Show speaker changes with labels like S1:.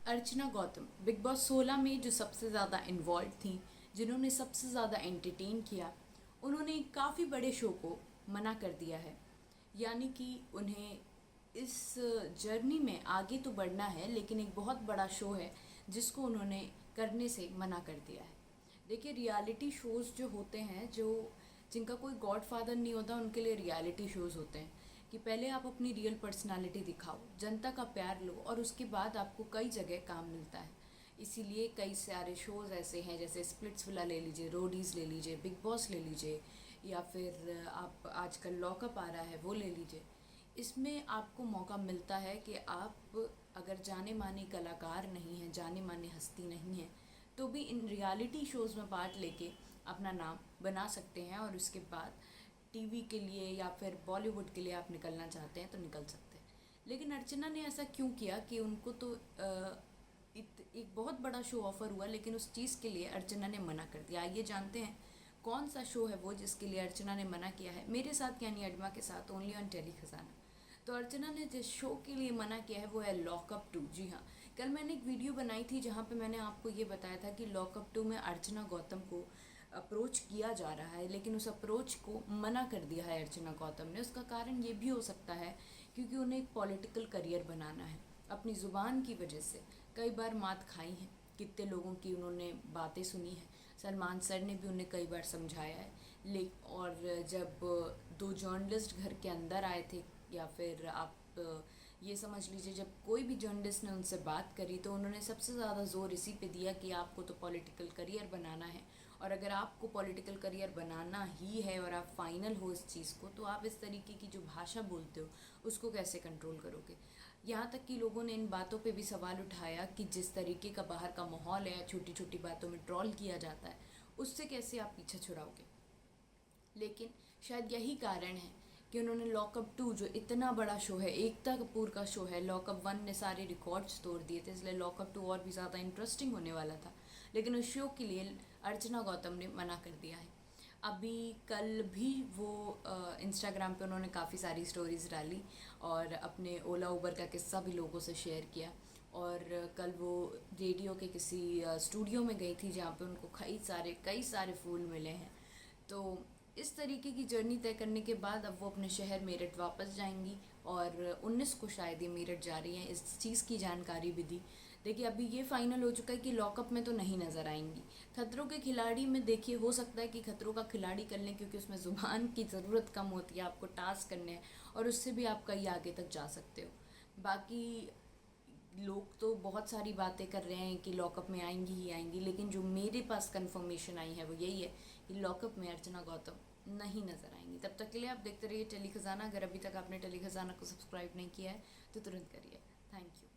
S1: अर्चना Gautam big boss 16 में जो सबसे ज़्यादा इन्वॉल्व थी, जिन्होंने सबसे ज़्यादा एंटरटेन किया, उन्होंने काफ़ी बड़े शो को मना कर दिया है। यानी कि उन्हें इस जर्नी में आगे तो बढ़ना है, लेकिन एक बहुत बड़ा शो है जिसको उन्होंने करने से मना कर दिया है। देखिए, रियलिटी शोज़ जो होते हैं, जो जिनका कोई गॉडफादर नहीं होता, उनके लिए रियलिटी शोज़ होते हैं कि पहले आप अपनी रियल पर्सनालिटी दिखाओ, जनता का प्यार लो, और उसके बाद आपको कई जगह काम मिलता है। इसीलिए कई सारे शोज़ ऐसे हैं, जैसे स्प्लिट्सविला ले लीजिए, रोडीज़ ले लीजिए, बिग बॉस ले लीजिए, या फिर आप आजकल लॉकअप आ रहा है वो ले लीजिए। इसमें आपको मौका मिलता है कि आप अगर जाने माने कलाकार नहीं हैं, जाने माने हस्ती नहीं हैं, तो भी इन रियलिटी शोज़ में पार्ट लेके अपना नाम बना सकते हैं, और उसके बाद टीवी के लिए या फिर बॉलीवुड के लिए आप निकलना चाहते हैं तो निकल सकते हैं। लेकिन अर्चना ने ऐसा क्यों किया कि उनको तो एक बहुत बड़ा शो ऑफर हुआ, लेकिन उस चीज़ के लिए अर्चना ने मना कर दिया। आइए जानते हैं कौन सा शो है वो जिसके लिए अर्चना ने मना किया है। मेरे साथ यानी अडमा के साथ, ओनली ऑन टेली खजाना। तो अर्चना ने जिस शो के लिए मना किया है वो है लॉकअप 2। जी हाँ, कल मैंने एक वीडियो बनाई थी जहाँ पे मैंने आपको ये बताया था कि लॉकअप 2 में अर्चना गौतम को अप्रोच किया जा रहा है, लेकिन उस अप्रोच को मना कर दिया है अर्चना गौतम ने। उसका कारण ये भी हो सकता है क्योंकि उन्हें एक पॉलिटिकल करियर बनाना है। अपनी ज़ुबान की वजह से कई बार मात खाई है, कितने लोगों की उन्होंने बातें सुनी हैं। सलमान सर ने भी उन्हें कई बार समझाया है। और जब दो जर्नलिस्ट घर के अंदर आए थे, या फिर आप ये समझ लीजिए जब कोई भी जर्नलिस्ट ने उनसे बात करी, तो उन्होंने सबसे ज़्यादा ज़ोर इसी पे दिया कि आपको तो पॉलिटिकल करियर बनाना है, और अगर आपको पॉलिटिकल करियर बनाना ही है और आप फाइनल हो इस चीज़ को, तो आप इस तरीके की जो भाषा बोलते हो उसको कैसे कंट्रोल करोगे। यहाँ तक कि लोगों ने इन बातों पे भी सवाल उठाया कि जिस तरीके का बाहर का माहौल है, छोटी छोटी बातों में ट्रोल किया जाता है, उससे कैसे आप पीछे छुड़ाओगे। लेकिन शायद यही कारण है कि उन्होंने लॉकअप 2, जो इतना बड़ा शो है, एकता कपूर का शो है, लॉकअप 1 ने सारे रिकॉर्ड्स तोड़ दिए थे, इसलिए लॉकअप 2 और भी ज़्यादा इंटरेस्टिंग होने वाला था, लेकिन उस शो के लिए अर्चना गौतम ने मना कर दिया है। अभी कल भी वो इंस्टाग्राम पे उन्होंने काफ़ी सारी स्टोरीज़ डाली और अपने ओला उबर का किस्सा भी लोगों से शेयर किया। और कल वो रेडियो के किसी स्टूडियो में गई थी जहाँ पे उनको कई सारे फूल मिले हैं। तो इस तरीके की जर्नी तय करने के बाद अब वो अपने शहर मेरठ वापस जाएंगी, और 19 को शायद ये मेरठ जा रही हैं। इस चीज़ की जानकारी भी दी। देखिए, अभी ये फाइनल हो चुका है कि लॉकअप में तो नहीं नज़र आएंगी। खतरों के खिलाड़ी में देखिए, हो सकता है कि खतरों का खिलाड़ी कर लें, क्योंकि उसमें ज़ुबान की ज़रूरत कम होती है, आपको टास्क करने हैं और उससे भी आप कई आगे तक जा सकते हो। बाकी लोग तो बहुत सारी बातें कर रहे हैं कि लॉकअप में आएंगी ही आएंगी, लेकिन जो मेरे पास कंफर्मेशन आई है वो यही है कि लॉकअप में अर्चना गौतम नहीं नज़र आएंगी। तब तक के लिए आप देखते रहिए टेली खजाना। अगर अभी तक आपने टेली खजाना को सब्सक्राइब नहीं किया है तो तुरंत करिए। Thank you.